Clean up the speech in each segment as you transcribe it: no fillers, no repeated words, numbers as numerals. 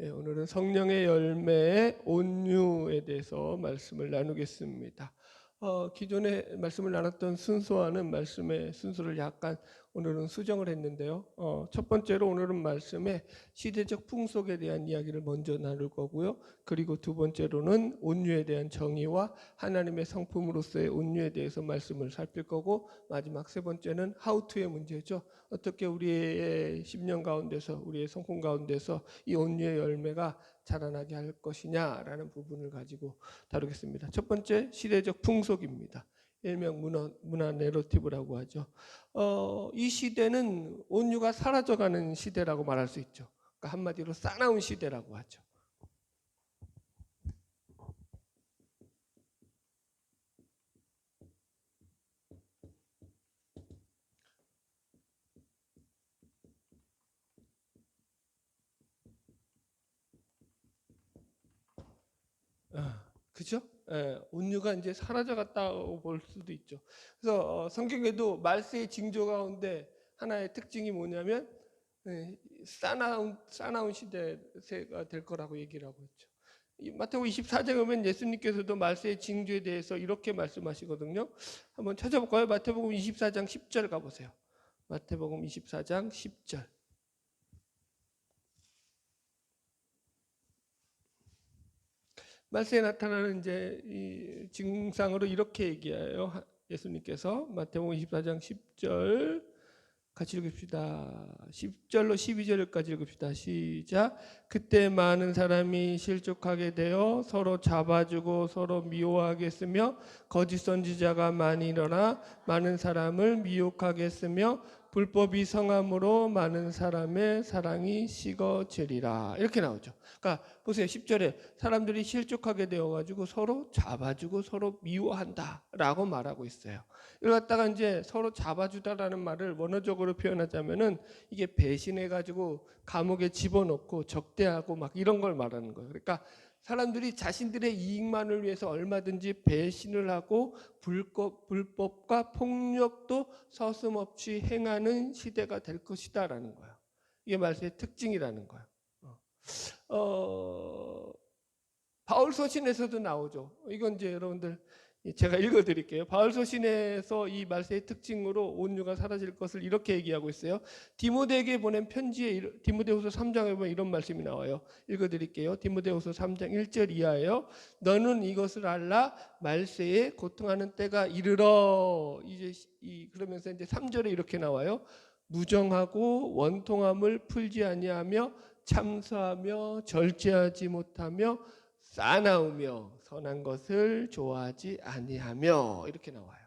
오늘은 성령의 열매의 온유에 대해서 말씀을 나누겠습니다. 기존에 말씀을 나눴던 순서와는 말씀의 순서를 약간 오늘은 수정을 했는데요. 첫 번째로 오늘은 말씀의 시대적 풍속에 대한 이야기를 먼저 나눌 거고요. 그리고 두 번째로는 온유에 대한 정의와 하나님의 성품으로서의 온유에 대해서 말씀을 살필 거고, 마지막 세 번째는 how to의 문제죠. 어떻게 우리의 심령 가운데서, 우리의 성품 가운데서 이 온유의 열매가 자라나게 할 것이냐라는 부분을 가지고 다루겠습니다. 첫 번째, 시대적 풍속입니다. 일명 문화 내러티브라고 하죠. 이 시대는 온유가 사라져가는 시대라고 말할 수 있죠. 그러니까 한마디로 싸나운 시대라고 하죠. 그죠? 온유가 이제 사라져갔다고 볼 수도 있죠. 그래서 성경에도 말세의 징조 가운데 하나의 특징이 뭐냐면 싸나운 시대가 될 거라고 얘기를 하고 있죠. 마태복음 24장에 보면 예수님께서도 말세의 징조에 대해서 이렇게 말씀하시거든요. 한번 찾아볼까요? 마태복음 24장 10절 가보세요. 마태복음 24장 10절. 말세에 나타나는 이제 이 증상으로 이렇게 얘기해요. 예수님께서 마태복음 24장 10절 같이 읽읍시다. 10절로 12절까지 읽읍시다. 시작. 그때 많은 사람이 실족하게 되어 서로 잡아주고 서로 미워하겠으며 거짓 선지자가 많이 일어나 많은 사람을 미혹하겠으며 불법이 성함으로 많은 사람의 사랑이 식어지리라. 이렇게 나오죠. 그러니까 보세요. 10절에 사람들이 실족하게 되어가지고 서로 잡아주고 서로 미워한다라고 말하고 있어요. 이걸 갖다가 이제 서로 잡아주다라는 말을 원어적으로 표현하자면은 이게 배신해가지고 감옥에 집어넣고 적대하고 막 이런 걸 말하는 거예요. 그러니까 사람들이 자신들의 이익만을 위해서 얼마든지 배신을 하고 불법과 폭력도 서슴없이 행하는 시대가 될 것이다라는 거예요. 이게 말세의 특징이라는 거예요. 바울 서신에서도 나오죠. 이건 이제 여러분들 제가 읽어드릴게요. 바울 서신에서 이 말세의 특징으로 온유가 사라질 것을 이렇게 얘기하고 있어요. 디모데에게 보낸 편지에 디모데후서 3장에 보면 이런 말씀이 나와요. 읽어드릴게요. 디모데후서 3장 1절 이하예요. 너는 이것을 알라 말세에 고통하는 때가 이르러. 이제 그러면서 이제 3절에 이렇게 나와요. 무정하고 원통함을 풀지 아니하며 참소하며 절제하지 못하며 싸나우며 선한 것을 좋아하지 아니하며 이렇게 나와요.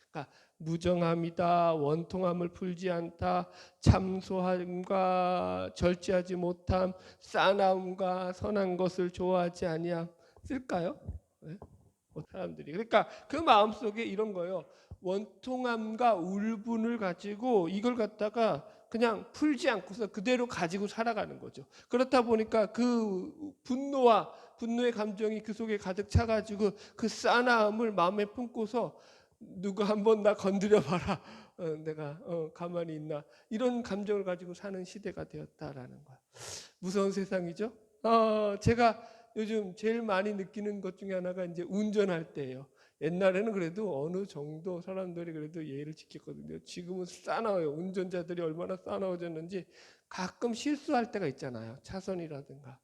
그러니까 무정함이다, 원통함을 풀지 않다, 참소함과 절제하지 못함, 싸나움과 선한 것을 좋아하지 아니함. 쓸까요? 네? 사람들이. 그러니까 그 마음속에 이런 거예요. 원통함과 울분을 가지고 이걸 갖다가 그냥 풀지 않고서 그대로 가지고 살아가는 거죠. 그렇다 보니까 그 분노의 감정이 그 속에 가득 차가지고 그 싸나움을 마음에 품고서 누가 한번 나 건드려봐라. 내가 가만히 있나. 이런 감정을 가지고 사는 시대가 되었다라는 거야. 무서운 세상이죠. 제가 요즘 제일 많이 느끼는 것 중에 하나가 이제 운전할 때예요. 옛날에는 그래도 어느 정도 사람들이 그래도 예의를 지켰거든요. 지금은 싸나워요. 운전자들이 얼마나 싸나워졌는지 가끔 실수할 때가 있잖아요. 차선이라든가.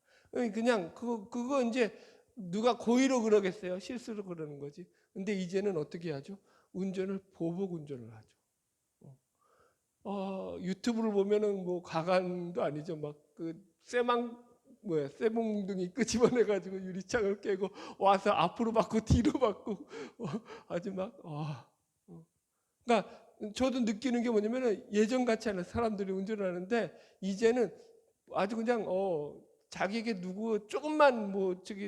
그냥 그거 이제 누가 고의로 그러겠어요. 실수로 그러는 거지. 근데 이제는 어떻게 하죠? 운전을 보복 운전을 하죠. 유튜브를 보면은 뭐 가관도 아니죠. 막 그 쇠몽둥이 끄집어내가지고 유리창을 깨고 와서 앞으로 받고 뒤로 받고 아주 막 그러니까 저도 느끼는 게 뭐냐면은 예전 같지 않아요. 사람들이 운전을 하는데 이제는 아주 그냥 자기에게 누구 조금만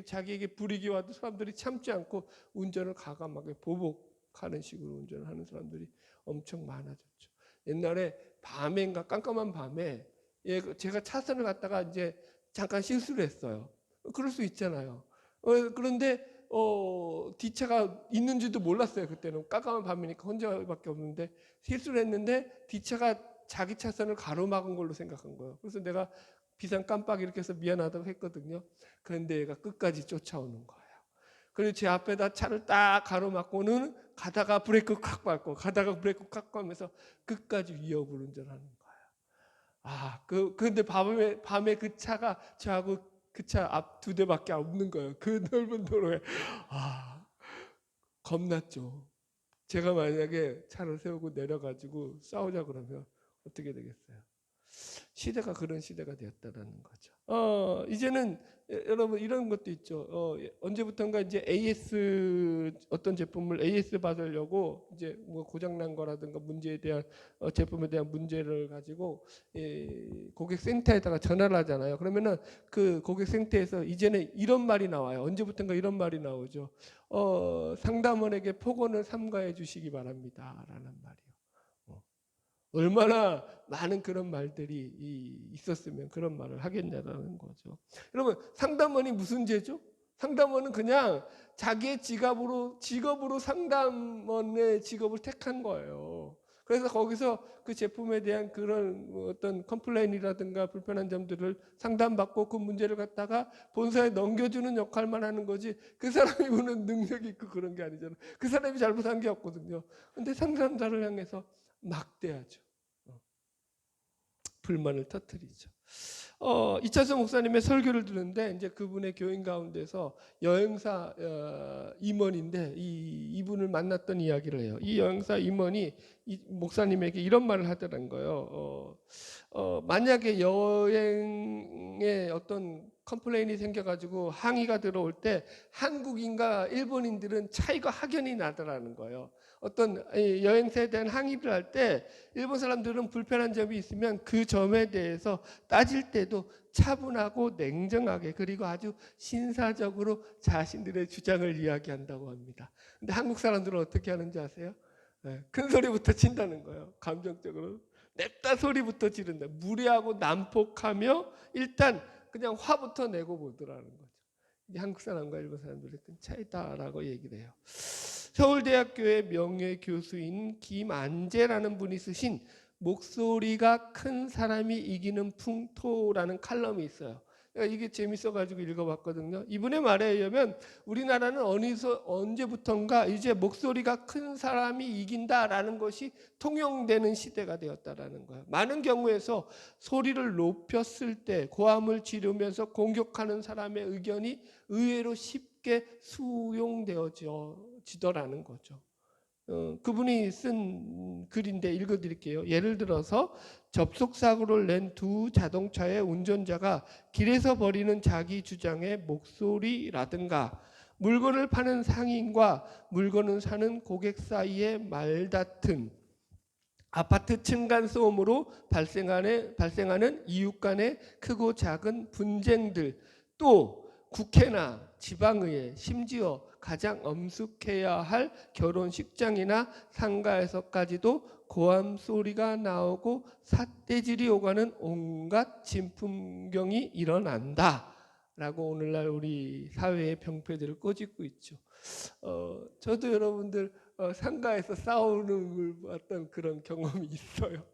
자기에게 불이익이 와도 사람들이 참지 않고 운전을 가감하게 보복하는 식으로 운전을 하는 사람들이 엄청 많아졌죠. 옛날에 밤인가 깜깜한 밤에 제가 차선을 갔다가 이제 잠깐 실수를 했어요. 그럴 수 있잖아요. 그런데 뒷차가 있는지도 몰랐어요. 그때는 깜깜한 밤이니까 혼자밖에 없는데 실수를 했는데 뒷차가 자기 차선을 가로막은 걸로 생각한 거예요. 그래서 내가 비상 깜빡 이렇게 해서 미안하다고 했거든요. 그런데 얘가 끝까지 쫓아오는 거예요. 그리고 제 앞에다 차를 딱 가로막고는 가다가 브레이크 콱 밟고 가다가 브레이크 콱 밟으면서 끝까지 위협을 운전하는 거예요. 근데 밤에 그 차가 저하고 그 차 앞 2대밖에 없는 거예요. 그 넓은 도로에. 겁났죠. 제가 만약에 차를 세우고 내려가지고 싸우자 그러면 어떻게 되겠어요? 시대가 그런 시대가 되었다라는 거죠. 이제는 여러분 이런 것도 있죠. 언제부턴가 이제 AS 어떤 제품을 AS 받으려고 이제 뭐 고장난 거라든가 문제에 대한 제품에 대한 문제를 가지고 고객센터에다가 전화를 하잖아요. 그러면은 그 고객센터에서 이제는 이런 말이 나와요. 언제부턴가 이런 말이 나오죠. 상담원에게 폭언을 삼가해 주시기 바랍니다라는 말이요. 얼마나 많은 그런 말들이 있었으면 그런 말을 하겠냐라는 거죠. 여러분 상담원이 무슨 죄죠? 상담원은 그냥 자기의 직업으로 상담원의 직업을 택한 거예요. 그래서 거기서 그 제품에 대한 그런 어떤 컴플레인이라든가 불편한 점들을 상담받고 그 문제를 갖다가 본사에 넘겨주는 역할만 하는 거지 그 사람이 무슨 능력이 있고 그런 게 아니잖아요. 그 사람이 잘못한 게 없거든요. 근데 상담자를 향해서 막대하죠. 불만을 터뜨리죠. 이찬수 목사님의 설교를 듣는데 이제 그분의 교인 가운데서 여행사 임원인데 이분을 만났던 이야기를 해요. 이 여행사 임원이 이 목사님에게 이런 말을 하더란 거예요. 만약에 여행에 어떤 컴플레인이 생겨가지고 항의가 들어올 때 한국인과 일본인들은 차이가 확연히 나더라는 거예요. 어떤 여행사에 대한 항의를 할 때 일본 사람들은 불편한 점이 있으면 그 점에 대해서 따질 때도 차분하고 냉정하게 그리고 아주 신사적으로 자신들의 주장을 이야기한다고 합니다. 근데 한국 사람들은 어떻게 하는지 아세요? 큰 소리부터 친다는 거예요. 감정적으로 냅다 소리부터 지른다. 무례하고 난폭하며 일단 그냥 화부터 내고 보더라는 거죠. 이게 한국 사람과 일본 사람들의 큰 차이다라고 얘기를 해요. 서울대학교의 명예교수인 김안재라는 분이 쓰신 목소리가 큰 사람이 이기는 풍토라는 칼럼이 있어요. 이게 재밌어가지고 읽어봤거든요. 이분의 말에 의하면 우리나라는 언제부턴가 이제 목소리가 큰 사람이 이긴다라는 것이 통용되는 시대가 되었다라는 거예요. 많은 경우에서 소리를 높였을 때 고함을 지르면서 공격하는 사람의 의견이 의외로 쉽게 수용되어지더라는 거죠. 그분이 쓴 글인데 읽어드릴게요. 예를 들어서 접촉사고를 낸 두 자동차의 운전자가 길에서 벌이는 자기 주장의 목소리라든가 물건을 파는 상인과 물건을 사는 고객 사이의 말다툼, 아파트 층간소음으로 발생하는 이웃 간의 크고 작은 분쟁들, 또 국회나 지방의회, 심지어 가장 엄숙해야 할 결혼식장이나 상가에서까지도 고함 소리가 나오고 삿대질이 오가는 온갖 진풍경이 일어난다 라고 오늘날 우리 사회의 병폐들을 꼬집고 있죠. 저도 여러분들 상가에서 싸우는 걸 봤던 그런 경험이 있어요.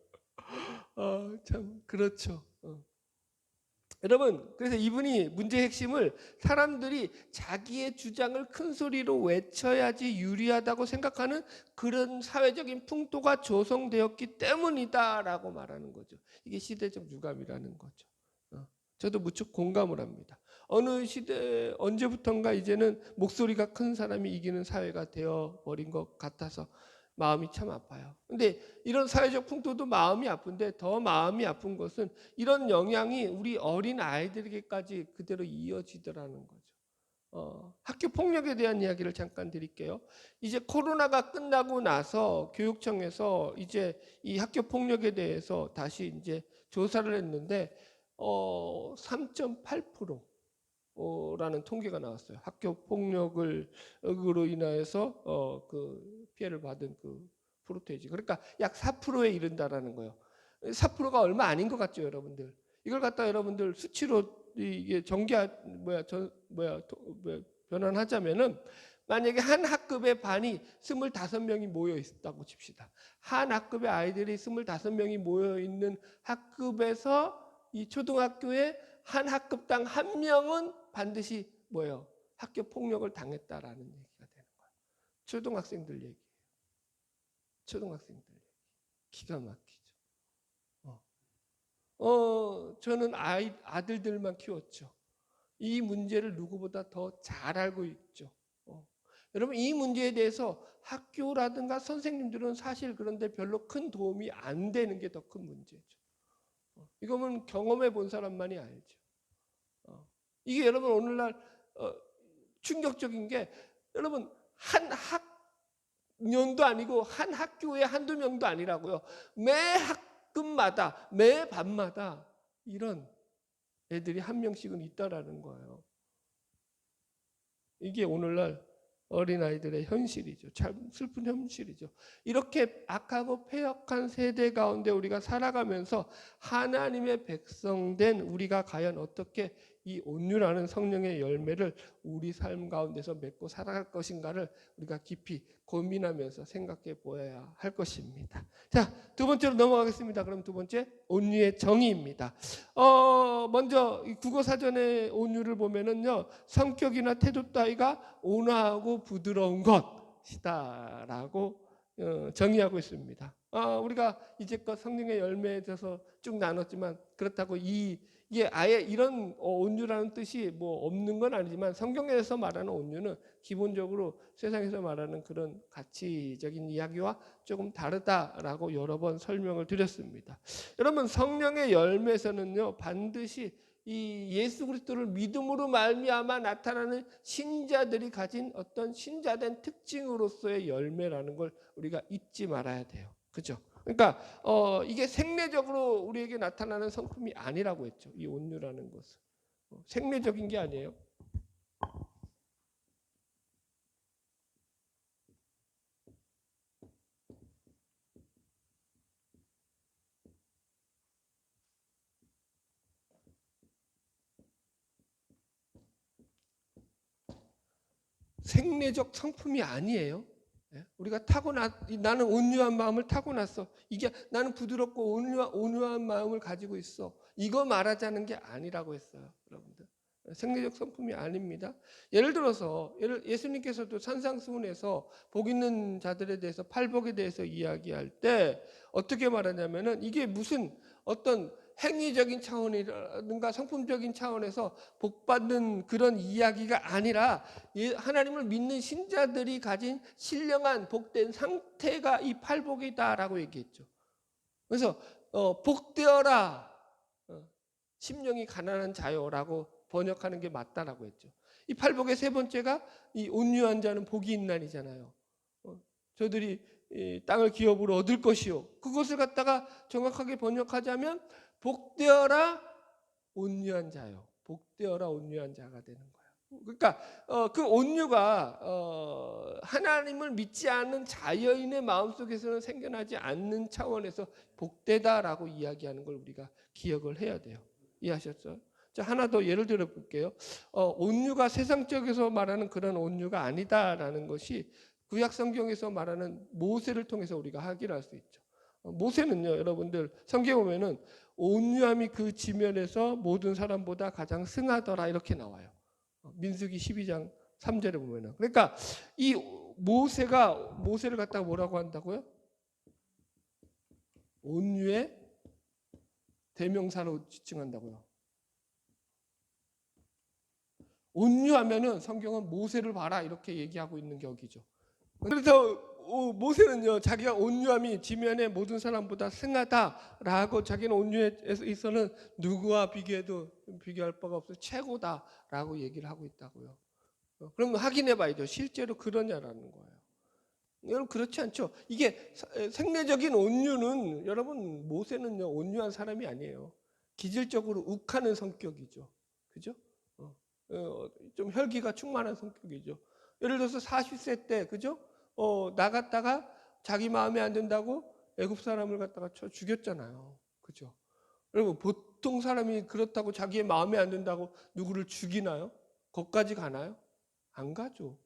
참 그렇죠. 여러분, 그래서 이분이 문제의 핵심을 사람들이 자기의 주장을 큰 소리로 외쳐야지 유리하다고 생각하는 그런 사회적인 풍토가 조성되었기 때문이다라고 말하는 거죠. 이게 시대적 유감이라는 거죠. 저도 무척 공감을 합니다. 어느 시대 언제부턴가 이제는 목소리가 큰 사람이 이기는 사회가 되어버린 것 같아서 마음이 참 아파요. 근데 이런 사회적 풍토도 마음이 아픈데 더 마음이 아픈 것은 이런 영향이 우리 어린 아이들에게까지 그대로 이어지더라는 거죠. 학교 폭력에 대한 이야기를 잠깐 드릴게요. 이제 코로나가 끝나고 나서 교육청에서 이제 이 학교 폭력에 대해서 다시 이제 조사를 했는데 3.8% 라는 통계가 나왔어요. 학교 폭력으로 인해서 그 피해를 받은 그 프로테이지. 그러니까 약 4%에 이른다라는 거예요. 4%가 얼마 아닌 것 같죠, 여러분들. 이걸 갖다 여러분들 수치로 이게 변환하자면은 만약에 한 학급의 반이 25명이 모여 있다고 칩시다. 한 학급의 아이들이 25명이 모여 있는 학급에서 이 초등학교에 한 학급당 한 명은 반드시 뭐예요? 학교 폭력을 당했다라는 얘기가 되는 거예요. 초등학생들 얘기. 초등학생들 얘기. 기가 막히죠. 저는 아들들만 키웠죠. 이 문제를 누구보다 더 잘 알고 있죠. 여러분, 이 문제에 대해서 학교라든가 선생님들은 사실 그런데 별로 큰 도움이 안 되는 게 더 큰 문제죠. 이거는 경험해 본 사람만이 알죠. 이게 여러분 오늘날 충격적인 게 여러분 한 학년도 아니고 한 학교에 한두 명도 아니라고요. 매 학급마다 매 반마다 이런 애들이 한 명씩은 있다라는 거예요. 이게 오늘날 어린아이들의 현실이죠. 참 슬픈 현실이죠. 이렇게 악하고 패역한 세대 가운데 우리가 살아가면서 하나님의 백성된 우리가 과연 어떻게 이 온유라는 성령의 열매를 우리 삶 가운데서 맺고 살아갈 것인가를 우리가 깊이 고민하면서 생각해 보아야 할 것입니다. 자, 두 번째로 넘어가겠습니다. 그럼 두 번째, 온유의 정의입니다. 먼저 국어사전의 온유를 보면은요, 성격이나 태도 따위가 온화하고 부드러운 것이다라고 정의하고 있습니다. 우리가 이제껏 성령의 열매에 대해서 쭉 나눴지만 그렇다고 이게 아예 이런 온유라는 뜻이 뭐 없는 건 아니지만 성경에서 말하는 온유는 기본적으로 세상에서 말하는 그런 가치적인 이야기와 조금 다르다라고 여러 번 설명을 드렸습니다. 여러분, 성령의 열매에서는요 반드시 이 예수 그리스도를 믿음으로 말미암아 나타나는 신자들이 가진 어떤 신자된 특징으로서의 열매라는 걸 우리가 잊지 말아야 돼요. 그죠? 그러니까 이게 생리적으로 우리에게 나타나는 성품이 아니라고 했죠. 이 온유라는 것은 생리적인 게 아니에요. 생리적 성품이 아니에요. 우리가 나는 온유한 마음을 타고났어. 이게 나는 부드럽고 온유한 마음을 가지고 있어. 이거 말하자는 게 아니라고 했어요, 여러분들. 생리적 성품이 아닙니다. 예를 들어서 예수님께서도 산상수훈에서 복 있는 자들에 대해서 팔복에 대해서 이야기할 때 어떻게 말하냐면은 이게 무슨 어떤 행위적인 차원이라든가 성품적인 차원에서 복받는 그런 이야기가 아니라 하나님을 믿는 신자들이 가진 신령한 복된 상태가 이 팔복이다라고 얘기했죠. 그래서 복되어라 심령이 가난한 자요라고 번역하는 게 맞다라고 했죠. 이 팔복의 세 번째가 이 온유한 자는 복이 있나니잖아요. 저들이 이 땅을 기업으로 얻을 것이요. 그것을 갖다가 정확하게 번역하자면 복되어라 온유한 자요. 복되어라 온유한 자가 되는 거예요. 그러니까 그 온유가 하나님을 믿지 않는 자여인의 마음속에서는 생겨나지 않는 차원에서 복되다라고 이야기하는 걸 우리가 기억을 해야 돼요. 이해하셨죠? 자, 하나 더 예를 들어 볼게요. 온유가 세상적에서 말하는 그런 온유가 아니다라는 것이 구약 성경에서 말하는 모세를 통해서 우리가 확인할 수 있죠. 모세는요, 여러분들 성경에 보면은 온유함이 그 지면에서 모든 사람보다 가장 승하더라 이렇게 나와요. 민수기 12장 3절에 보면은. 그러니까 이 모세를 갖다가 뭐라고 한다고요? 온유의 대명사로 지칭한다고요. 온유하면은 성경은 모세를 봐라 이렇게 얘기하고 있는 격이죠. 그래서 모세는요 자기가 온유함이 지면의 모든 사람보다 승하다라고 자기는 온유에 있어서는 누구와 비교해도 비교할 바가 없어 최고다라고 얘기를 하고 있다고요. 그럼 확인해봐야죠. 실제로 그러냐라는 거예요. 여러분 그렇지 않죠. 이게 생리적인 온유는 여러분 모세는요 온유한 사람이 아니에요. 기질적으로 욱하는 성격이죠. 그죠? 좀 혈기가 충만한 성격이죠. 예를 들어서 40세 때 그죠? 나갔다가 자기 마음에 안 든다고 애굽 사람을 갖다가 쳐 죽였잖아요. 그죠? 여러분 보통 사람이 그렇다고 자기의 마음에 안 든다고 누구를 죽이나요? 거기까지 가나요? 안 가죠.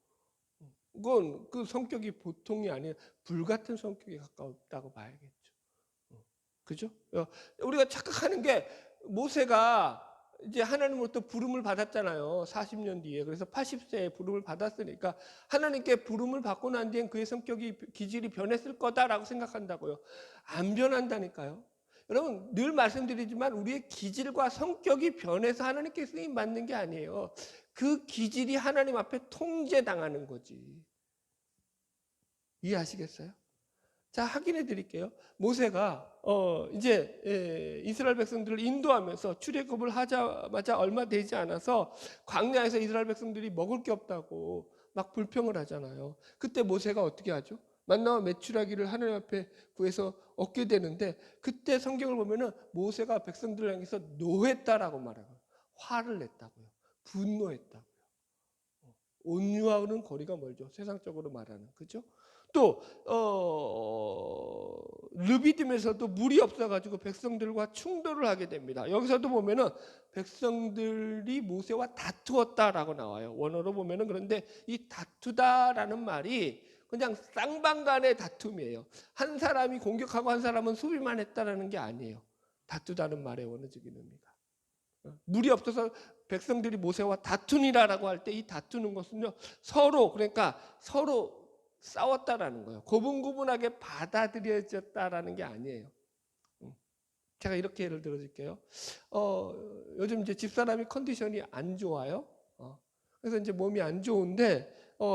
그건 그 성격이 보통이 아니라 불같은 성격에 가까웠다고 봐야겠죠. 그죠? 우리가 착각하는 게 모세가 이제 하나님으로부터 부름을 받았잖아요. 40년 뒤에. 그래서 80세에 부름을 받았으니까 하나님께 부름을 받고 난 뒤엔 그의 성격이 기질이 변했을 거다라고 생각한다고요. 안 변한다니까요. 여러분 늘 말씀드리지만 우리의 기질과 성격이 변해서 하나님께 쓰임 받는 게 아니에요. 그 기질이 하나님 앞에 통제당하는 거지. 이해하시겠어요? 자, 확인해 드릴게요. 모세가 이제 이스라엘 백성들을 인도하면서 출애굽을 하자마자 얼마 되지 않아서 광야에서 이스라엘 백성들이 먹을 게 없다고 막 불평을 하잖아요. 그때 모세가 어떻게 하죠? 만나와 메추라기를 하나님 앞에 구해서 얻게 되는데 그때 성경을 보면은 모세가 백성들을 향해서 노했다라고 말하고 화를 냈다고요. 분노했다고요. 온유하고는 거리가 멀죠. 세상적으로 말하는. 그죠? 또 르비딤에서도 물이 없어가지고 백성들과 충돌을 하게 됩니다. 여기서도 보면은 백성들이 모세와 다투었다라고 나와요. 원어로 보면은. 그런데 이 다투다라는 말이 그냥 쌍방간의 다툼이에요. 한 사람이 공격하고 한 사람은 수비만 했다라는 게 아니에요. 다투다는 말의 원어적인 의미가. 물이 없어서 백성들이 모세와 다투니라라고 할 때 이 다투는 것은요, 그러니까 서로 싸웠다라는 거예요. 고분고분하게 받아들여졌다라는 게 아니에요. 제가 이렇게 예를 들어줄게요. 요즘 이제 집사람이 컨디션이 안 좋아요. 그래서 이제 몸이 안 좋은데,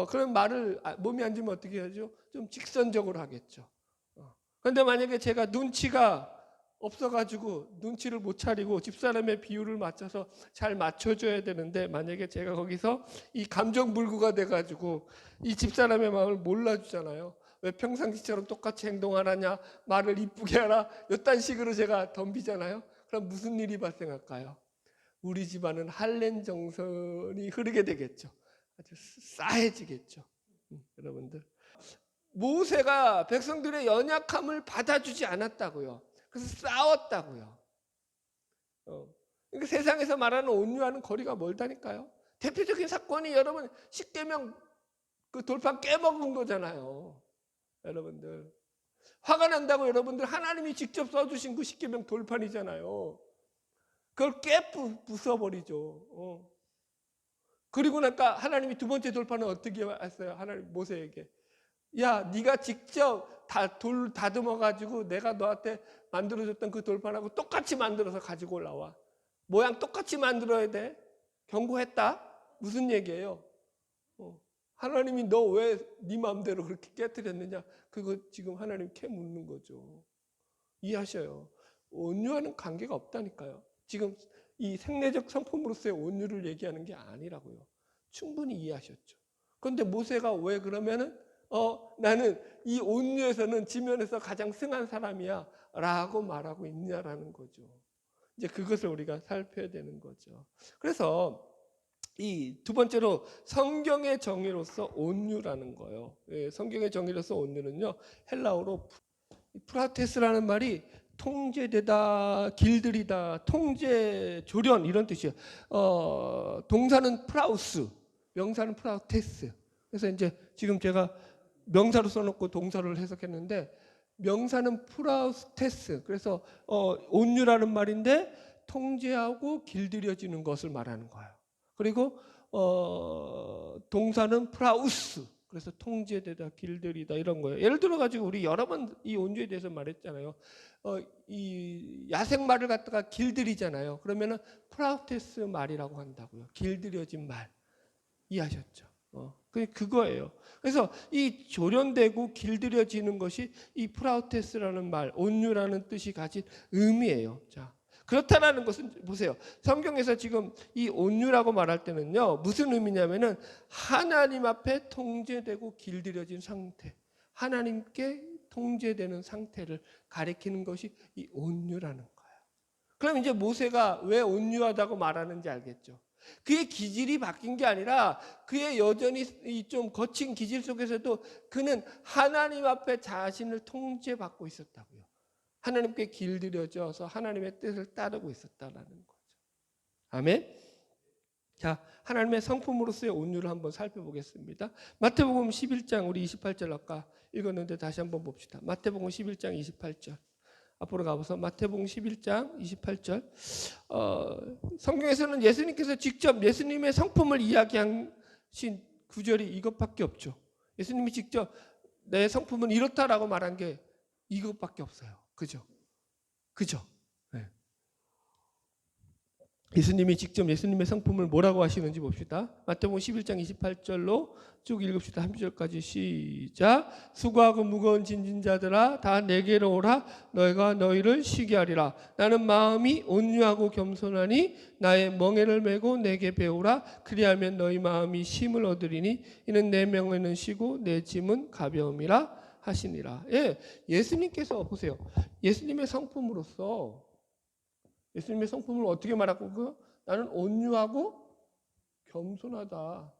그런 말을, 몸이 안 좋으면 어떻게 하죠? 좀 직선적으로 하겠죠. 그런데 만약에 제가 눈치가 없어가지고 눈치를 못 차리고 집사람의 비율을 맞춰서 잘 맞춰줘야 되는데 만약에 제가 거기서 이 감정불구가 돼가지고 이 집사람의 마음을 몰라주잖아요. 왜 평상시처럼 똑같이 행동 안 하냐, 말을 이쁘게 하라, 이딴 식으로 제가 덤비잖아요. 그럼 무슨 일이 발생할까요? 우리 집안은 할렘 정선이 흐르게 되겠죠. 아주 싸해지겠죠. 여러분들, 모세가 백성들의 연약함을 받아주지 않았다고요. 그래서 싸웠다고요. 그러니까 세상에서 말하는 온유와는 거리가 멀다니까요. 대표적인 사건이 여러분 십계명 그 돌판 깨먹은 거잖아요. 여러분들 화가 난다고 여러분들 하나님이 직접 써주신 그 십계명 돌판이잖아요. 그걸 부숴버리죠. 그리고 나니까 하나님이 두 번째 돌판은 어떻게 했어요? 하나님 모세에게 야, 네가 직접 돌 다듬어 가지고 내가 너한테 만들어줬던 그 돌판하고 똑같이 만들어서 가지고 올라와. 모양 똑같이 만들어야 돼. 경고했다. 무슨 얘기예요? 하나님이 너 왜 네 마음대로 그렇게 깨뜨렸느냐? 그거 지금 하나님 캐 묻는 거죠. 이해하셔요. 온유와는 관계가 없다니까요. 지금 이 생내적 성품으로서의 온유를 얘기하는 게 아니라고요. 충분히 이해하셨죠. 그런데 모세가 왜 그러면은 나는 이 온유에서는 지면에서 가장 승한 사람이야 라고 말하고 있냐라는 거죠. 이제 그것을 우리가 살펴야 되는 거죠. 그래서 이 두 번째로 성경의 정의로서 온유라는 거예요. 성경의 정의로서 온유는요, 헬라어로 프라테스라는 말이 통제되다, 길들이다, 통제, 조련 이런 뜻이에요. 동사는 프라우스, 명사는 프라테스. 그래서 이제 지금 제가 명사로 써놓고 동사를 해석했는데 명사는 프라우스테스. 그래서 온유라는 말인데 통제하고 길들여지는 것을 말하는 거예요. 그리고 동사는 프라우스. 그래서 통제되다, 길들이다 이런 거예요. 예를 들어 가지고 우리 여러 번 이 온유에 대해서 말했잖아요. 이 야생말을 갖다가 길들이잖아요. 그러면은 프라우테스 말이라고 한다고요. 길들여진 말. 이해하셨죠? 그거예요. 그래서 이 조련되고 길들여지는 것이 이 프라우테스라는 말, 온유라는 뜻이 가진 의미예요. 자, 그렇다라는 것은 보세요. 성경에서 지금 이 온유라고 말할 때는요, 무슨 의미냐면은 하나님 앞에 통제되고 길들여진 상태, 하나님께 통제되는 상태를 가리키는 것이 이 온유라는 거예요. 그럼 이제 모세가 왜 온유하다고 말하는지 알겠죠? 그의 기질이 바뀐 게 아니라 그의 여전히 좀 거친 기질 속에서도 그는 하나님 앞에 자신을 통제받고 있었다고요. 하나님께 길들여져서 하나님의 뜻을 따르고 있었다라는 거죠. 아멘. 자, 하나님의 성품으로서의 온유를 한번 살펴보겠습니다. 마태복음 11장 우리 28절 아까 읽었는데 다시 한번 봅시다. 마태복음 11장 28절. 앞으로 가보서 마태복음 11장 28절. 성경에서는 예수님께서 직접 예수님의 성품을 이야기하신 구절이 이것밖에 없죠. 예수님이 직접 내 성품은 이렇다라고 말한 게 이것밖에 없어요. 그죠? 네. 예수님이 직접 예수님의 성품을 뭐라고 하시는지 봅시다. 마태복음 11장 28절로 쭉 읽읍시다. 한 절까지 시작. 수고하고 무거운 짐진 자들아 다 내게로 오라. 너희가 너희를 쉬게 하리라. 나는 마음이 온유하고 겸손하니 나의 멍에를 메고 내게 배우라. 그리하면 너희 마음이 쉼을 얻으리니 이는 내 멍에는 쉬고 내 짐은 가벼움이라 하시니라. 예, 예수님께서 보세요. 예수님의 성품으로서 예수님의 성품을 어떻게 말하고 나는 온유하고 겸손하다.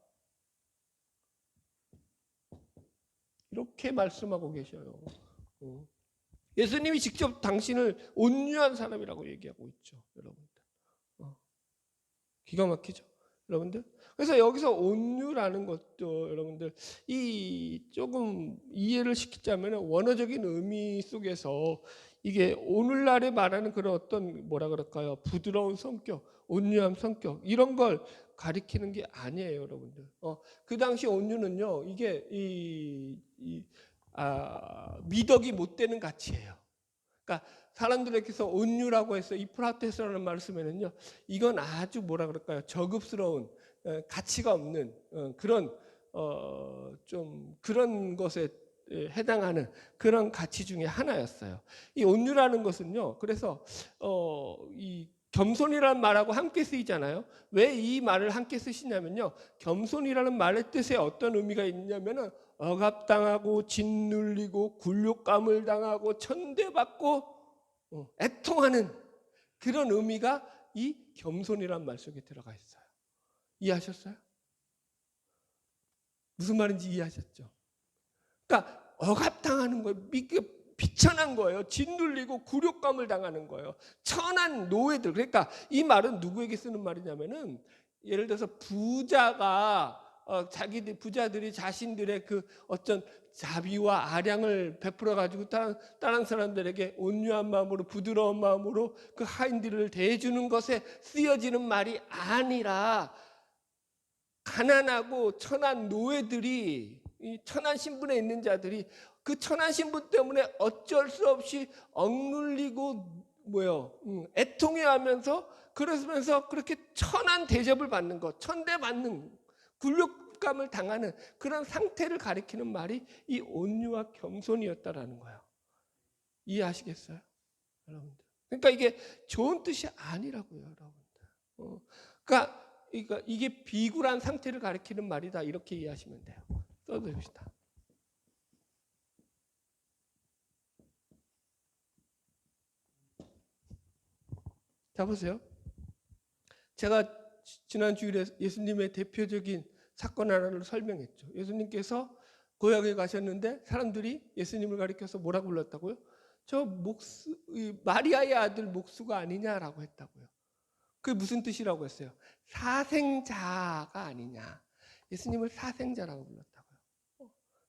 이렇게 말씀하고 계셔요. 예수님이 직접 당신을 온유한 사람이라고 얘기하고 있죠. 여러분들. 기가 막히죠. 여러분들. 그래서 여기서 온유라는 것도 여러분들 이 조금 이해를 시키자면 원어적인 의미 속에서 이게 오늘날에 말하는 그런 어떤 뭐라 그럴까요? 부드러운 성격, 온유한 성격 이런 걸 가리키는 게 아니에요, 여러분들. 그 당시 온유는요, 이게 미덕이 못 되는 가치예요. 그러니까 사람들에게서 온유라고 해서 이프라테스라는 말을 쓰면은요, 이건 아주 뭐라 그럴까요? 저급스러운 가치가 없는 그런 좀 그런 것에 해당하는 그런 가치 중에 하나였어요. 이 온유라는 것은요. 그래서 이 겸손이라는 말하고 함께 쓰이잖아요. 왜 이 말을 함께 쓰시냐면요. 겸손이라는 말의 뜻에 어떤 의미가 있냐면은 억압당하고 짓눌리고 굴욕감을 당하고 천대받고 애통하는 그런 의미가 이 겸손이라는 말 속에 들어가 있어요. 이해하셨어요? 무슨 말인지 이해하셨죠? 그러니까 억압당하는 거예요. 비천한 거예요. 짓눌리고 굴욕감을 당하는 거예요. 천한 노예들. 그러니까 이 말은 누구에게 쓰는 말이냐면은 예를 들어서 부자가 부자들이 자신들의 그 어떤 자비와 아량을 베풀어 가지고 다른 사람들에게 온유한 마음으로 부드러운 마음으로 그 하인들을 대해주는 것에 쓰여지는 말이 아니라 가난하고 천한 노예들이 이 천한 신분에 있는 자들이 그 천한 신분 때문에 어쩔 수 없이 억눌리고 애통해하면서 그러면서 그렇게 천한 대접을 받는 것, 천대받는 굴욕감을 당하는 그런 상태를 가리키는 말이 이 온유와 겸손이었다라는 거예요. 이해하시겠어요, 여러분들? 그러니까 이게 좋은 뜻이 아니라고요, 여러분들. 그러니까 이게 비굴한 상태를 가리키는 말이다 이렇게 이해하시면 돼요. 써줍시다. 자 보세요. 제가 지난 주일에 예수님의 대표적인 사건 하나를 설명했죠. 예수님께서 고향에 가셨는데 사람들이 예수님을 가리켜서 뭐라고 불렀다고요? 저 마리아의 아들 목수가 아니냐라고 했다고요. 그게 무슨 뜻이라고 했어요? 사생자가 아니냐. 예수님을 사생자라고 불렀다고요.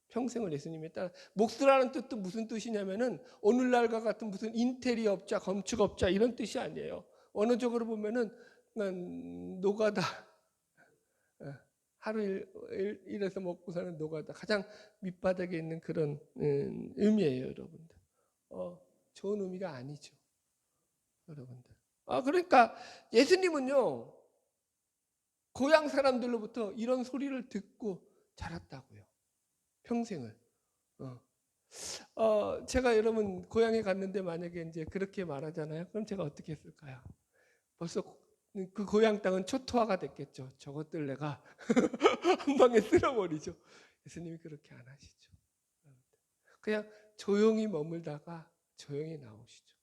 평생을 예수님에 따라 목수라는 뜻도 무슨 뜻이냐면은 오늘날과 같은 무슨 인테리어업자, 건축업자 이런 뜻이 아니에요. 원어적으로 보면은 노가다, 하루 일해서 먹고 사는 노가다, 가장 밑바닥에 있는 그런 의미예요, 여러분들. 좋은 의미가 아니죠, 여러분들. 그러니까 예수님은요 고향 사람들로부터 이런 소리를 듣고 자랐다고요. 평생을. 제가 여러분 고향에 갔는데 만약에 이제 그렇게 말하잖아요. 그럼 제가 어떻게 했을까요? 벌써 그 고향 땅은 초토화가 됐겠죠. 저것들 내가 한 방에 쓸어버리죠. 예수님이 그렇게 안 하시죠. 그냥 조용히 머물다가 조용히 나오시죠.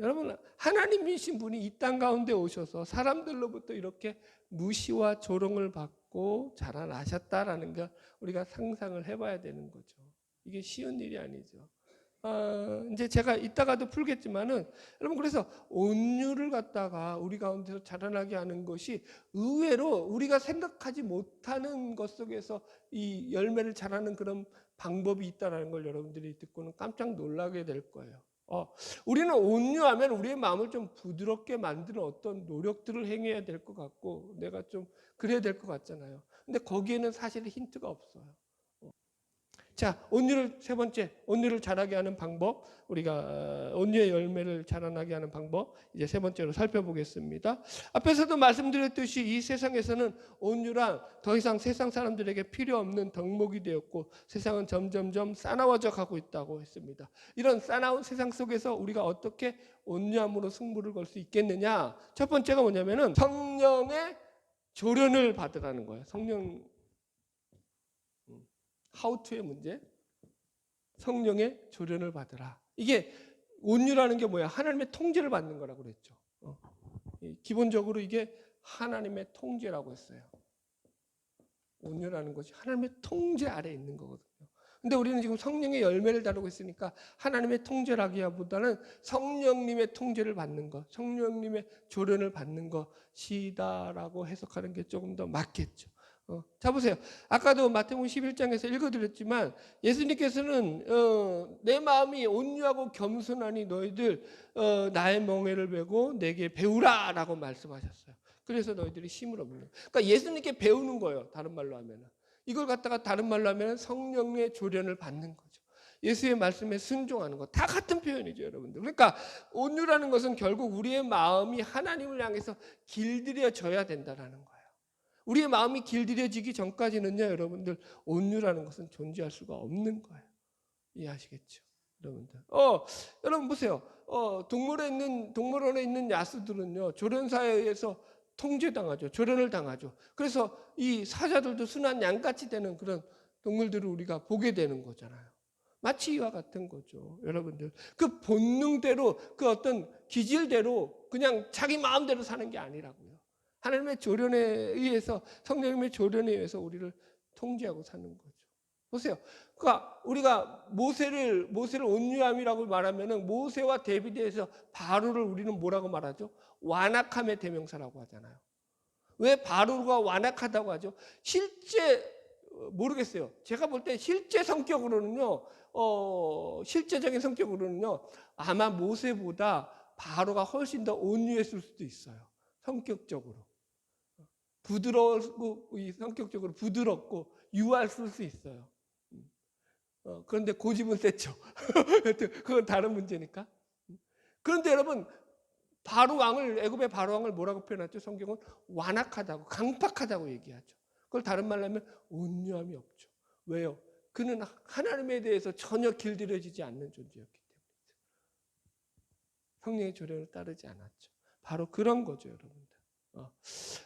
여러분 하나님이신 분이 이 땅 가운데 오셔서 사람들로부터 이렇게 무시와 조롱을 받고 자라나셨다라는 걸 우리가 상상을 해봐야 되는 거죠. 이게 쉬운 일이 아니죠. 이제 제가 이따가도 풀겠지만은 여러분 그래서 온유를 갖다가 우리 가운데서 자라나게 하는 것이 의외로 우리가 생각하지 못하는 것 속에서 이 열매를 자라는 그런 방법이 있다는 걸 여러분들이 듣고는 깜짝 놀라게 될 거예요. 우리는 온유하면 우리의 마음을 좀 부드럽게 만드는 어떤 노력들을 행해야 될 것 같고 내가 좀 그래야 될 것 같잖아요. 근데 거기에는 사실 힌트가 없어요. 자, 온유를 세 번째, 온유를 자라게 하는 방법, 우리가 온유의 열매를 자라나게 하는 방법 이제 세 번째로 살펴보겠습니다. 앞에서도 말씀드렸듯이 이 세상에서는 온유란 더 이상 세상 사람들에게 필요 없는 덕목이 되었고 세상은 점점점 싸나워져 가고 있다고 했습니다. 이런 싸나운 세상 속에서 우리가 어떻게 온유함으로 승부를 걸 수 있겠느냐? 첫 번째가 뭐냐면은 성령의 조련을 받으라는 거예요. 성령 하우투의 문제, 성령의 조련을 받으라. 이게 온유라는 게 뭐야? 하나님의 통제를 받는 거라고 그랬죠. 기본적으로 이게 하나님의 통제라고 했어요. 온유라는 것이 하나님의 통제 아래에 있는 거거든요. 근데 우리는 지금 성령의 열매를 다루고 있으니까 하나님의 통제라기보다는 성령님의 통제를 받는 것, 성령님의 조련을 받는 것이다라고 해석하는 게 조금 더 맞겠죠. 자 보세요. 아까도 마태복음 11장에서 읽어드렸지만 예수님께서는 내 마음이 온유하고 겸손하니 너희들 나의 멍에를 메고 내게 배우라 라고 말씀하셨어요. 그래서 너희들이 힘을 얻는 거예요. 그러니까 예수님께 배우는 거예요. 다른 말로 하면 이걸 갖다가 다른 말로 하면 성령의 조련을 받는 거죠. 예수의 말씀에 순종하는 것 다 같은 표현이죠, 여러분들. 그러니까 온유라는 것은 결국 우리의 마음이 하나님을 향해서 길들여져야 된다는 거예요. 우리의 마음이 길들여지기 전까지는요, 여러분들 온유라는 것은 존재할 수가 없는 거예요. 이해하시겠죠, 여러분들? 여러분 보세요. 동물원에 있는 야수들은요, 조련사에 의해서 통제당하죠, 조련을 당하죠. 그래서 이 사자들도 순한 양같이 되는 그런 동물들을 우리가 보게 되는 거잖아요. 마치 이와 같은 거죠, 여러분들. 그 본능대로, 그 어떤 기질대로 그냥 자기 마음대로 사는 게 아니라고요. 하나님의 조련에 의해서, 성령님의 조련에 의해서 우리를 통제하고 사는 거죠. 보세요. 그러니까 우리가 모세를 온유함이라고 말하면은 모세와 데비드에서 바로를 우리는 뭐라고 말하죠? 완악함의 대명사라고 하잖아요. 왜 바로가 완악하다고 하죠? 실제 모르겠어요. 제가 볼 때 실제 성격으로는요, 실제적인 성격으로는요, 아마 모세보다 바로가 훨씬 더 온유했을 수도 있어요. 성격적으로. 부드러우고 성격적으로 부드럽고 유할 수 있어요. 그런데 고집은 셌죠. 그건 다른 문제니까. 그런데 여러분 바로 왕을 애굽의 바로 왕을 뭐라고 표현하죠? 성경은 완악하다고 강팍하다고 얘기하죠. 그걸 다른 말로 하면 온유함이 없죠. 왜요? 그는 하나님에 대해서 전혀 길들여지지 않는 존재였기 때문이죠. 성령의 조련을 따르지 않았죠. 바로 그런 거죠, 여러분들.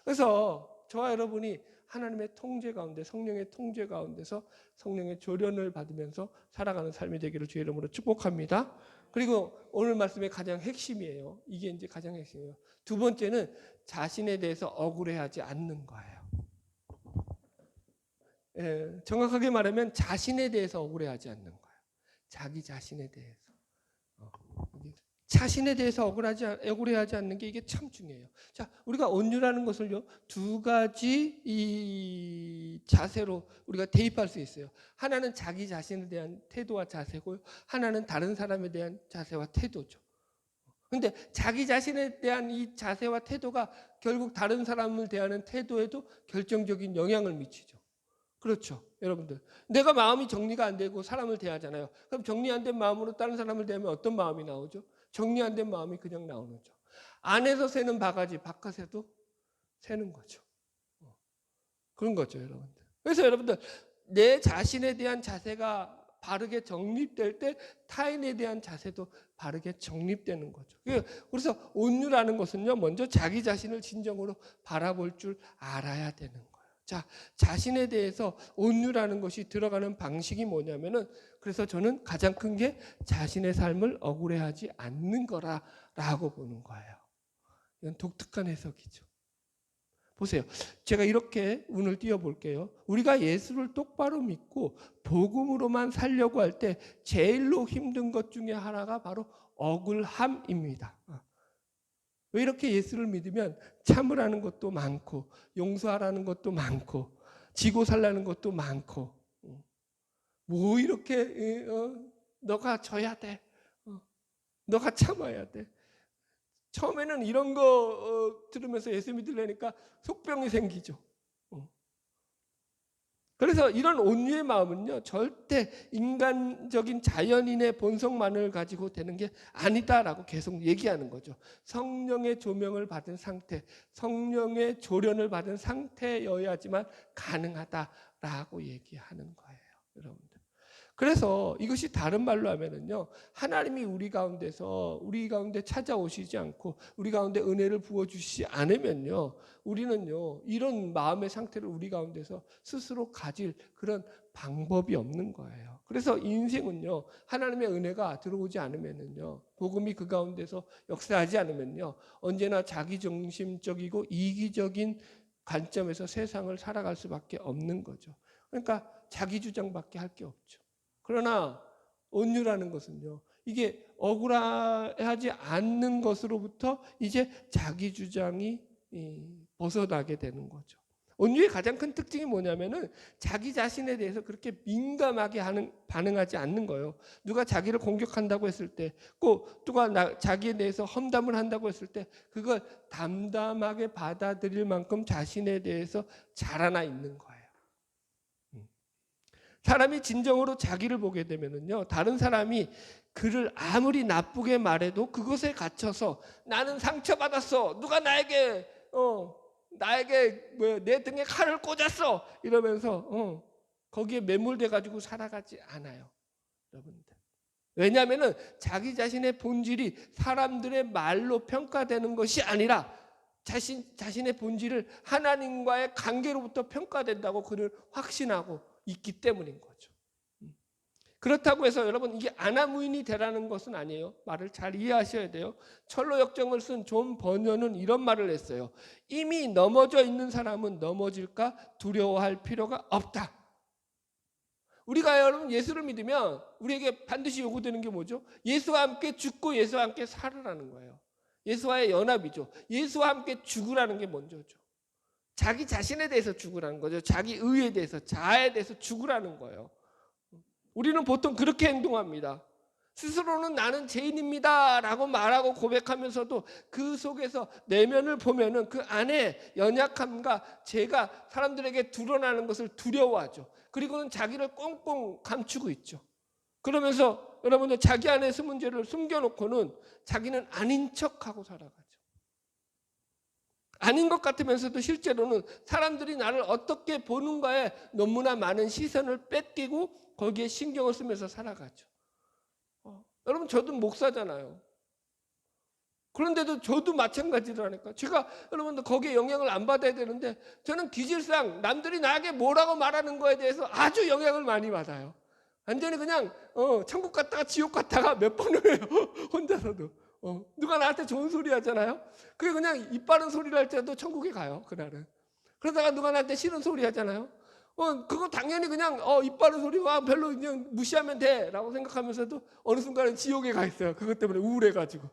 그래서 저와 여러분이 하나님의 통제 가운데, 성령의 통제 가운데서 성령의 조련을 받으면서 살아가는 삶이 되기를 주의 이름으로 축복합니다. 그리고 오늘 말씀의 가장 핵심이에요. 이게 이제 가장 핵심이에요. 두 번째는 자신에 대해서 억울해하지 않는 거예요. 정확하게 말하면 자신에 대해서 억울해하지 않는 거예요. 자기 자신에 대해서. 자신에 대해서 억울해하지 않는 게 이게 참 중요해요. 자, 우리가 온유라는 것을요, 두 가지 이 자세로 우리가 대입할 수 있어요. 하나는 자기 자신에 대한 태도와 자세고요. 하나는 다른 사람에 대한 자세와 태도죠. 근데 자기 자신에 대한 이 자세와 태도가 결국 다른 사람을 대하는 태도에도 결정적인 영향을 미치죠. 그렇죠, 여러분들. 내가 마음이 정리가 안 되고 사람을 대하잖아요. 그럼 정리 안 된 마음으로 다른 사람을 대하면 어떤 마음이 나오죠? 정리 안 된 마음이 그냥 나오는 거죠. 안에서 새는 바가지 바깥에도 새는 거죠. 그런 거죠, 여러분들. 그래서 여러분들 내 자신에 대한 자세가 바르게 정립될 때 타인에 대한 자세도 바르게 정립되는 거죠. 그래서 온유라는 것은요, 먼저 자기 자신을 진정으로 바라볼 줄 알아야 되는 거예요. 자, 자신에 대해서 온유라는 것이 들어가는 방식이 뭐냐면은, 그래서 저는 가장 큰 게 자신의 삶을 억울해하지 않는 거라고 보는 거예요. 이건 독특한 해석이죠. 보세요. 제가 이렇게 운을 띄워볼게요. 우리가 예수를 똑바로 믿고 복음으로만 살려고 할 때 제일로 힘든 것 중에 하나가 바로 억울함입니다. 왜 이렇게 예수를 믿으면 참으라는 것도 많고 용서하라는 것도 많고 지고 살라는 것도 많고 뭐 이렇게 너가 져야 돼. 너가 참아야 돼. 처음에는 이런 거 들으면서 예수 믿으려니까 속병이 생기죠. 그래서 이런 온유의 마음은요, 절대 인간적인 자연인의 본성만을 가지고 되는 게 아니다라고 계속 얘기하는 거죠. 성령의 조명을 받은 상태, 성령의 조련을 받은 상태여야지만 가능하다라고 얘기하는 거예요, 여러분들. 그래서 이것이 다른 말로 하면은요, 하나님이 우리 가운데 찾아오시지 않고 우리 가운데 은혜를 부어주시지 않으면요, 우리는요 이런 마음의 상태를 우리 가운데서 스스로 가질 그런 방법이 없는 거예요. 그래서 인생은요, 하나님의 은혜가 들어오지 않으면은요, 복음이 그 가운데서 역사하지 않으면요, 언제나 자기중심적이고 이기적인 관점에서 세상을 살아갈 수밖에 없는 거죠. 그러니까 자기 주장밖에 할 게 없죠. 그러나 온유라는 것은요, 이게 억울하지 않는 것으로부터 이제 자기 주장이 벗어나게 되는 거죠. 온유의 가장 큰 특징이 뭐냐면은 자기 자신에 대해서 그렇게 민감하게 반응하지 않는 거예요. 누가 자기를 공격한다고 했을 때, 꼭 누가 자기에 대해서 험담을 한다고 했을 때 그걸 담담하게 받아들일 만큼 자신에 대해서 자라나 있는 거예요. 사람이 진정으로 자기를 보게 되면은요, 다른 사람이 그를 아무리 나쁘게 말해도 그것에 갇혀서 나는 상처받았어, 누가 나에게 내 등에 칼을 꽂았어 이러면서 거기에 매몰돼 가지고 살아가지 않아요, 여러분들. 왜냐하면은 자기 자신의 본질이 사람들의 말로 평가되는 것이 아니라 자신의 본질을 하나님과의 관계로부터 평가된다고 그를 확신하고 있기 때문인 거죠. 그렇다고 해서 여러분 이게 아나무인이 되라는 것은 아니에요. 말을 잘 이해하셔야 돼요. 철로 역정을 쓴 존 버녀는 이런 말을 했어요. 이미 넘어져 있는 사람은 넘어질까 두려워할 필요가 없다. 우리가 여러분 예수를 믿으면 우리에게 반드시 요구되는 게 뭐죠? 예수와 함께 죽고 예수와 함께 살으라는 거예요. 예수와의 연합이죠. 예수와 함께 죽으라는 게 먼저죠. 자기 자신에 대해서 죽으라는 거죠. 자기 의에 대해서, 자아에 대해서 죽으라는 거예요. 우리는 보통 그렇게 행동합니다. 스스로는 나는 죄인입니다 라고 말하고 고백하면서도 그 속에서 내면을 보면은 그 안에 연약함과 죄가 사람들에게 드러나는 것을 두려워하죠. 그리고는 자기를 꽁꽁 감추고 있죠. 그러면서 여러분들 자기 안에 숨은 죄를 숨겨놓고는 자기는 아닌 척하고 살아가죠. 아닌 것 같으면서도 실제로는 사람들이 나를 어떻게 보는가에 너무나 많은 시선을 뺏기고 거기에 신경을 쓰면서 살아가죠. 여러분 저도 목사잖아요. 그런데도 저도 마찬가지라니까. 제가 여러분들 거기에 영향을 안 받아야 되는데 저는 기질상 남들이 나에게 뭐라고 말하는 거에 대해서 아주 영향을 많이 받아요. 완전히 그냥 천국 갔다가 지옥 갔다가 몇 번을 해요. 혼자서도. 누가 나한테 좋은 소리 하잖아요. 그게 그냥 입 바른 소리를 할 때도 천국에 가요, 그날은. 그러다가 누가 나한테 싫은 소리 하잖아요. 그거 당연히 그냥 입 바른 소리와 별로 그냥 무시하면 돼라고 생각하면서도 어느 순간은 지옥에 가 있어요. 그것 때문에 우울해가지고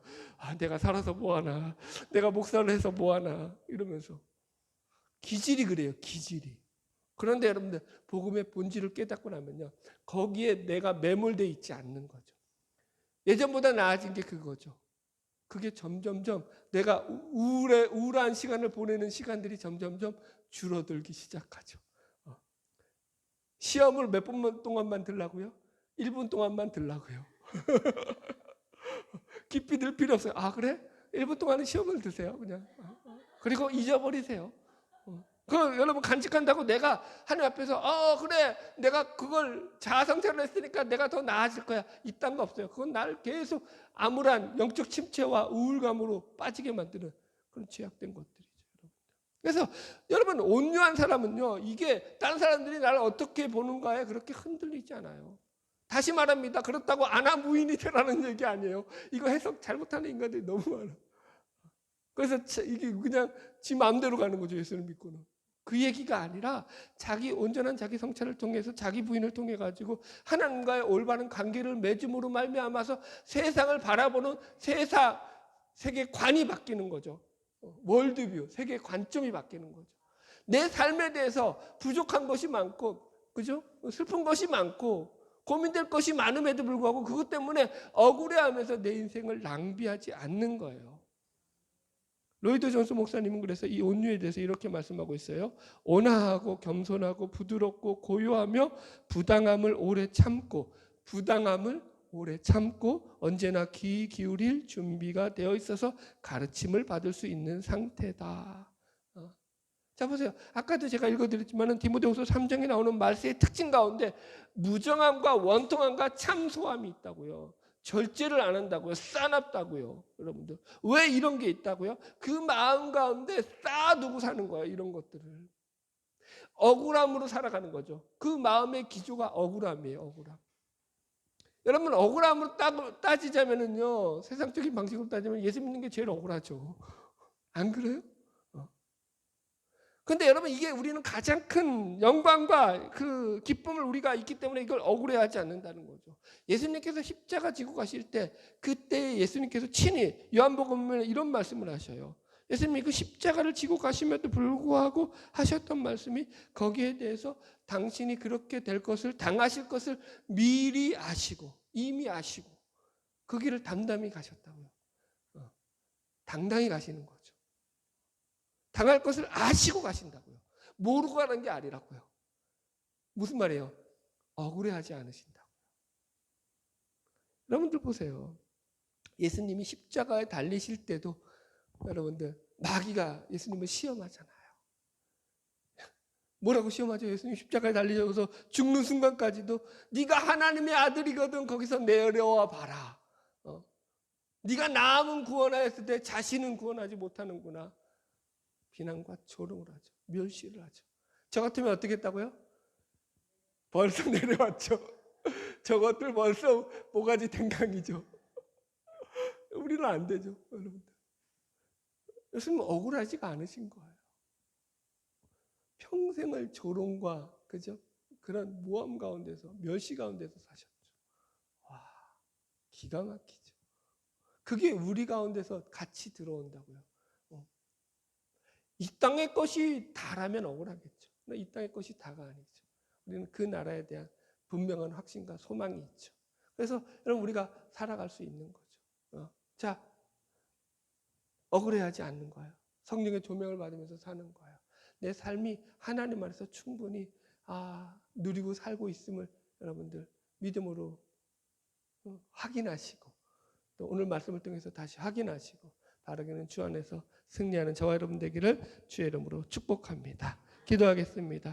내가 살아서 뭐하나, 내가 목사를 해서 뭐하나 이러면서. 기질이 그래요, 기질이. 그런데 여러분들 복음의 본질을 깨닫고 나면요, 거기에 내가 매몰돼 있지 않는 거죠. 예전보다 나아진 게 그거죠. 그게 점점점 내가 우울한 시간을 보내는 시간들이 점점점 줄어들기 시작하죠. 시험을 몇 분 동안만 들라고요? 1분 동안만 들라고요. 깊이 들 필요 없어요. 그래? 1분 동안은 시험을 드세요, 그냥. 그리고 잊어버리세요. 여러분 간직한다고 내가 하나님 앞에서 그래 내가 그걸 자아성찰을 했으니까 내가 더 나아질 거야, 이딴 거 없어요. 그건 나를 계속 암울한 영적 침체와 우울감으로 빠지게 만드는 그런 죄악된 것들이죠. 그래서 여러분 온유한 사람은요, 이게 다른 사람들이 나를 어떻게 보는가에 그렇게 흔들리지 않아요. 다시 말합니다. 그렇다고 아나무인이 되라는 얘기 아니에요. 이거 해석 잘못하는 인간들이 너무 많아. 그래서 이게 그냥 지 마음대로 가는 거죠, 예수를 믿고는. 그 얘기가 아니라 온전한 자기 성찰을 통해서 자기 부인을 통해 가지고 하나님과의 올바른 관계를 맺음으로 말미암아서 세상을 바라보는 세계관이 바뀌는 거죠. 월드뷰, 세계 관점이 바뀌는 거죠. 내 삶에 대해서 부족한 것이 많고, 그죠? 슬픈 것이 많고, 고민될 것이 많음에도 불구하고 그것 때문에 억울해하면서 내 인생을 낭비하지 않는 거예요. 로이드 존스 목사님은 그래서 이 온유에 대해서 이렇게 말씀하고 있어요. 온화하고 겸손하고 부드럽고 고요하며 부당함을 오래 참고 언제나 귀 기울일 준비가 되어 있어서 가르침을 받을 수 있는 상태다. 자 보세요. 아까도 제가 읽어드렸지만 디모데후서 3장에 나오는 말세의 특징 가운데 무정함과 원통함과 참소함이 있다고요. 절제를 안 한다고요. 싸납다고요. 여러분들 왜 이런 게 있다고요? 그 마음 가운데 쌓아두고 사는 거예요. 이런 것들을 억울함으로 살아가는 거죠. 그 마음의 기조가 억울함이에요. 억울함. 여러분 억울함으로 따지자면은요, 세상적인 방식으로 따지면 예수 믿는 게 제일 억울하죠. 안 그래요? 근데 여러분 이게 우리는 가장 큰 영광과 그 기쁨을 우리가 있기 때문에 이걸 억울해하지 않는다는 거죠. 예수님께서 십자가 지고 가실 때 그때 예수님께서 친히 요한복음에 이런 말씀을 하셔요. 예수님이 그 십자가를 지고 가심에도 불구하고 하셨던 말씀이 거기에 대해서 당신이 그렇게 될 것을 당하실 것을 미리 아시고 이미 아시고 그 길을 담담히 가셨다고요. 당당히 가시는 거죠. 당할 것을 아시고 가신다고요. 모르고 가는 게 아니라고요. 무슨 말이에요? 억울해하지 않으신다고요. 여러분들 보세요. 예수님이 십자가에 달리실 때도 여러분들 마귀가 예수님을 시험하잖아요. 뭐라고 시험하죠? 예수님 십자가에 달리셔서 죽는 순간까지도 네가 하나님의 아들이거든 거기서 내려와 봐라. 네가 남은 구원하였을 때 자신은 구원하지 못하는구나. 비난과 조롱을 하죠. 멸시를 하죠. 저 같으면 어떻게 했다고요? 벌써 내려왔죠. 저것들 벌써 모가지 댕강이죠. 우리는 안 되죠. 여러분들. 예수님은 억울하지가 않으신 거예요. 평생을 조롱과 그죠? 그런 모함 가운데서 멸시 가운데서 사셨죠. 와, 기가 막히죠. 그게 우리 가운데서 같이 들어온다고요. 이 땅의 것이 다라면 억울하겠죠. 이 땅의 것이 다가 아니죠. 우리는 그 나라에 대한 분명한 확신과 소망이 있죠. 그래서 여러분 우리가 살아갈 수 있는 거죠. 자, 억울해하지 않는 거예요. 성령의 조명을 받으면서 사는 거예요. 내 삶이 하나님 안에서 충분히 누리고 살고 있음을 여러분들 믿음으로 확인하시고 또 오늘 말씀을 통해서 다시 확인하시고 바르게는 주 안에서 승리하는 저와 여러분 되기를 주의 이름으로 축복합니다. 기도하겠습니다.